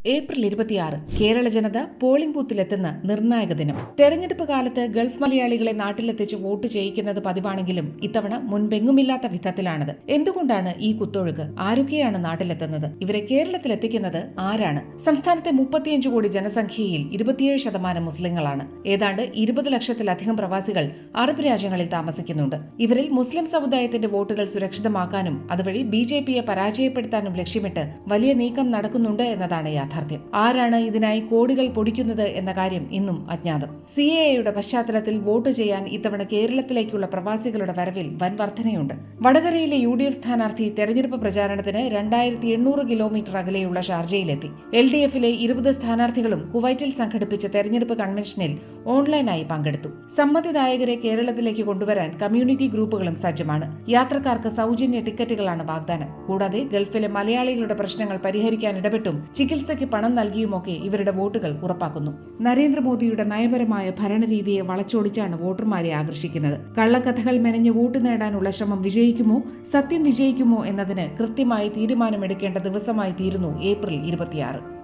April 26 Kerala ജനത polling ബൂത്തിലെത്തുന്ന നിർണായക ദിനം. തെരഞ്ഞെടുപ്പ് കാലത്ത് ഗൾഫ് മലയാളികളെ നാട്ടിലെത്തിച്ച് വോട്ട് ചെയ്യിക്കുന്നത് പതിവാണെങ്കിലും ഇത്തവണ മുൻപെങ്ങുമില്ലാത്ത വിധത്തിലാണത്. എന്തുകൊണ്ടാണ് ഈ കുത്തൊഴുക്ക്? ആരൊക്കെയാണ് നാട്ടിലെത്തുന്നത്? ഇവരെ കേരളത്തിലെത്തിക്കുന്നത് ആരാണ്? സംസ്ഥാനത്തെ 35 കോടി ജനസംഖ്യയിൽ 27% മുസ്ലിങ്ങളാണ്. ഏതാണ്ട് 20 ലക്ഷത്തിലധികം പ്രവാസികൾ അറബ് രാജ്യങ്ങളിൽ താമസിക്കുന്നുണ്ട്. ഇവരിൽ മുസ്ലിം സമുദായത്തിന്റെ വോട്ടുകൾ സുരക്ഷിതമാക്കാനും അതുവഴി BJPയെ പരാജയപ്പെടുത്താനും ലക്ഷ്യമിട്ട് വലിയ നീക്കം നടക്കുന്നുണ്ട് എന്നതാണ് യാഥാർത്ഥ്യം. ആരാണ് ഇതിനായി കോടികൾ പൊടിക്കുന്നത് എന്ന കാര്യം ഇന്നും അജ്ഞാതം. CAAയുടെ പശ്ചാത്തലത്തിൽ വോട്ട് ചെയ്യാൻ ഇത്തവണ കേരളത്തിലേക്കുള്ള പ്രവാസികളുടെ വരവിൽ വൻ വർധനയുണ്ട്. വടകരയിലെ UDF സ്ഥാനാർത്ഥി തെരഞ്ഞെടുപ്പ് പ്രചാരണത്തിന് 2800 കിലോമീറ്റർ അകലെയുള്ള ഷാർജയിലെത്തി. LDFിലെ 20 സ്ഥാനാർത്ഥികളും കുവൈറ്റിൽ സംഘടിപ്പിച്ച തെരഞ്ഞെടുപ്പ് കൺവെൻഷനിൽ ഓൺലൈനായി പങ്കെടുത്തു. സമ്മതിദായകരെ കേരളത്തിലേക്ക് കൊണ്ടുവരാൻ കമ്മ്യൂണിറ്റി ഗ്രൂപ്പുകളും സജ്ജമാണ്. യാത്രക്കാർക്ക് സൗജന്യ ടിക്കറ്റുകളാണ് വാഗ്ദാനം. കൂടാതെ ഗൾഫിലെ മലയാളികളുടെ പ്രശ്നങ്ങൾ പരിഹരിക്കാൻ ഇടപെട്ടും ചികിത്സയ്ക്ക് പണം നൽകിയുമൊക്കെ ഇവരുടെ വോട്ടുകൾ ഉറപ്പാക്കുന്നു. നരേന്ദ്രമോദിയുടെ നയപരമായ ഭരണരീതിയെ വളച്ചൊടിച്ചാണ് വോട്ടർമാരെ ആകർഷിക്കുന്നത്. കള്ളക്കഥകൾ മെനഞ്ഞ് വോട്ട് നേടാനുള്ള ശ്രമം വിജയിക്കുമോ, സത്യം വിജയിക്കുമോ എന്നതിന് കൃത്യമായി തീരുമാനമെടുക്കേണ്ട ദിവസമായി തീരുന്നു ഏപ്രിൽ 26.